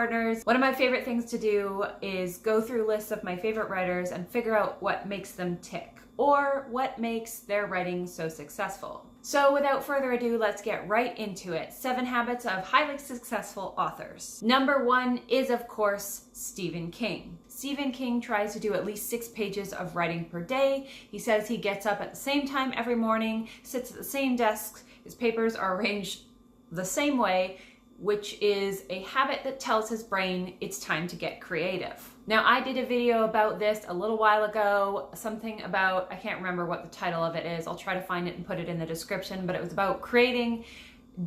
WordNerds. One of my favorite things to do is go through lists of my favorite writers and figure out what makes them tick or what makes their writing so successful. So without further ado, let's get right into it. 7 habits of highly successful authors. Number 1 is, of course, Stephen King. Stephen King tries to do at least 6 pages of writing per day. He says he gets up at the same time every morning, sits at the same desk, his papers are arranged the same way, which is a habit that tells his brain it's time to get creative. Now, I did a video about this a little while ago, something about, I can't remember what the title of it is. I'll try to find it and put it in the description, but it was about creating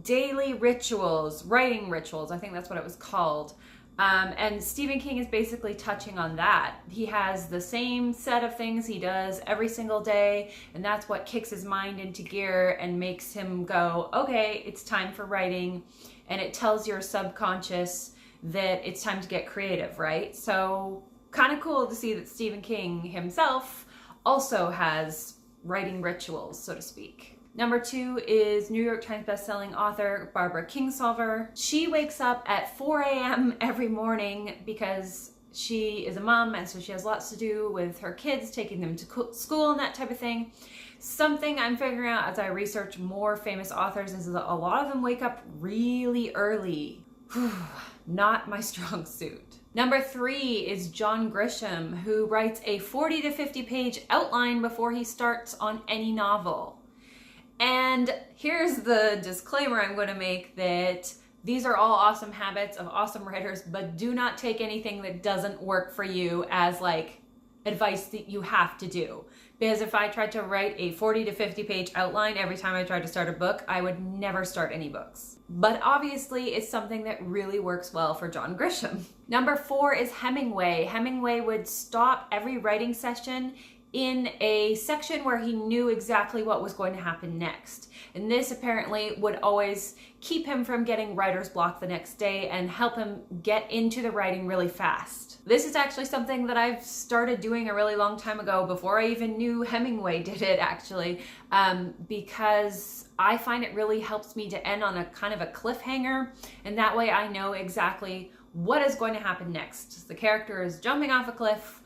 daily rituals, writing rituals. I think that's what it was called. And Stephen King is basically touching on that. He has the same set of things he does every single day, and that's what kicks his mind into gear and makes him go, okay, it's time for writing. And it tells your subconscious that it's time to get creative, right? So kind of cool to see that Stephen King himself also has writing rituals, so to speak. Number 2 is New York Times bestselling author Barbara Kingsolver. She wakes up at 4 a.m. every morning because she is a mom, and so she has lots to do with her kids, taking them to school and that type of thing. Something I'm figuring out as I research more famous authors is that a lot of them wake up really early. Not my strong suit. Number 3 is John Grisham, who writes a 40 to 50 page outline before he starts on any novel. And here's the disclaimer I'm going to make, that these are all awesome habits of awesome writers, but do not take anything that doesn't work for you as like advice that you have to do. Because if I tried to write a 40 to 50 page outline every time I tried to start a book, I would never start any books. But obviously it's something that really works well for John Grisham. Number 4 is Hemingway. Hemingway would stop every writing session in a section where he knew exactly what was going to happen next. And this apparently would always keep him from getting writer's block the next day and help him get into the writing really fast. This is actually something that I've started doing a really long time ago, before I even knew Hemingway did it actually, because I find it really helps me to end on a kind of a cliffhanger, and that way I know exactly what is going to happen next. The character is jumping off a cliff.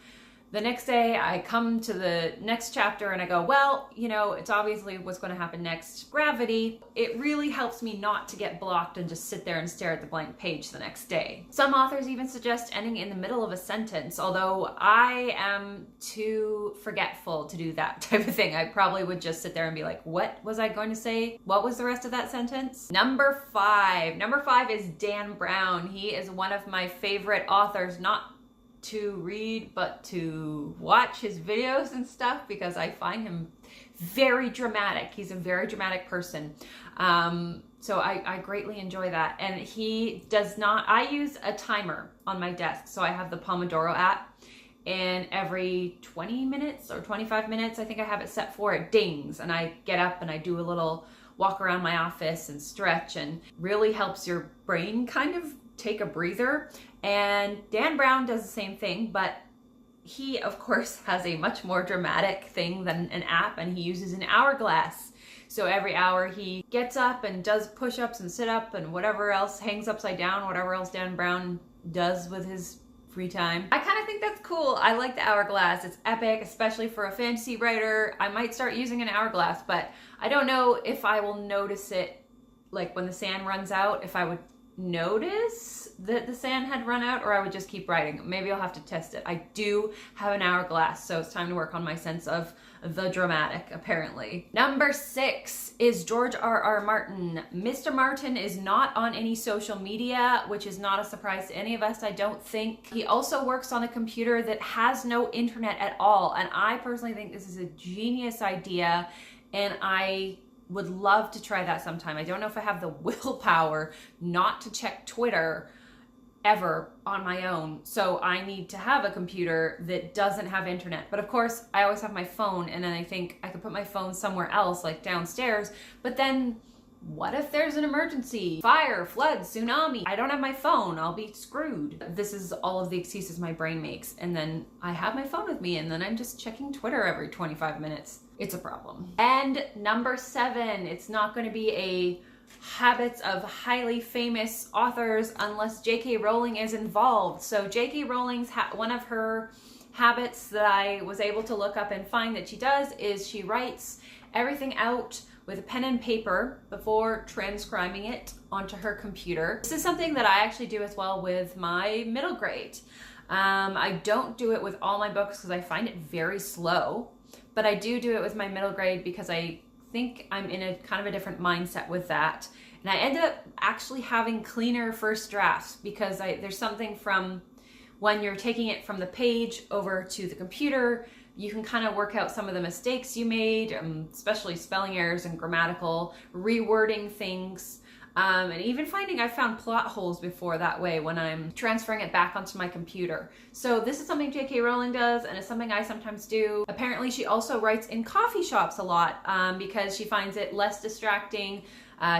The next day I come to the next chapter and I go, well, you know, it's obviously what's going to happen next. Gravity. It really helps me not to get blocked and just sit there and stare at the blank page the next day. Some authors even suggest ending in the middle of a sentence, although I am too forgetful to do that type of thing. I probably would just sit there and be like, what was I going to say? What was the rest of that sentence? Number 5. Number 5 is Dan Brown. He is one of my favorite authors, not to read, but to watch his videos and stuff, because I find him very dramatic. He's a very dramatic person. So I greatly enjoy that. And he does not, I use a timer on my desk. So I have the Pomodoro app, and every 20 minutes or 25 minutes, I think I have it set for, it dings, and I get up and I do a little walk around my office and stretch, and really helps your brain kind of take a breather. And Dan Brown does the same thing, but he of course has a much more dramatic thing than an app, and he uses an hourglass. So every hour he gets up and does push-ups and sit-up and whatever else, hangs upside down, whatever else Dan Brown does with his free time. I kind of think that's cool. I like the hourglass. It's epic, especially for a fantasy writer. I might start using an hourglass, but I don't know if I will notice it, like when the sand runs out, if I would notice that the sand had run out, or I would just keep writing. Maybe I'll have to test it. I do have an hourglass, so it's time to work on my sense of the dramatic, apparently. Number 6 is George R.R. Martin. Mr. Martin is not on any social media, which is not a surprise to any of us, I don't think. He also works on a computer that has no internet at all, and I personally think this is a genius idea, and I would love to try that sometime. I don't know if I have the willpower not to check Twitter ever on my own. So I need to have a computer that doesn't have internet. But of course, I always have my phone, and then I think I could put my phone somewhere else, like downstairs. But then what if there's an emergency? Fire, flood, tsunami. I don't have my phone. I'll be screwed. This is all of the excuses my brain makes. And then I have my phone with me, and then I'm just checking Twitter every 25 minutes. It's a problem. And number 7, it's not going to be a habits of highly famous authors unless J.K. Rowling is involved. So J.K. Rowling's one of her habits that I was able to look up and find that she does is she writes everything out with a pen and paper before transcribing it onto her computer. This is something that I actually do as well with my middle grade. I don't do it with all my books because I find it very slow, but I do it with my middle grade because I think I'm in a kind of a different mindset with that. And I ended up actually having cleaner first drafts because there's something from when you're taking it from the page over to the computer, you can kind of work out some of the mistakes you made, especially spelling errors and grammatical, rewording things, and even I found plot holes before that way when I'm transferring it back onto my computer. So this is something J.K. Rowling does, and it's something I sometimes do. Apparently she also writes in coffee shops a lot because she finds it less distracting.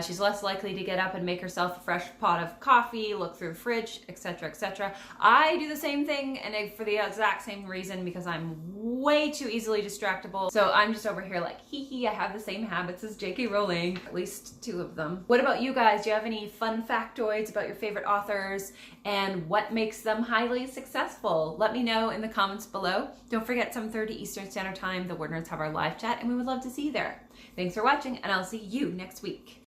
She's less likely to get up and make herself a fresh pot of coffee, look through the fridge, etc., etc. I do the same thing, and for the exact same reason, because I'm way too easily distractible. So I'm just over here like, hee hee, I have the same habits as J.K. Rowling, at least 2 of them. What about you guys? Do you have any fun factoids about your favorite authors and what makes them highly successful? Let me know in the comments below. Don't forget, 7:30 Eastern Standard Time, the WordNerds have our live chat, and we would love to see you there. Thanks for watching, and I'll see you next week.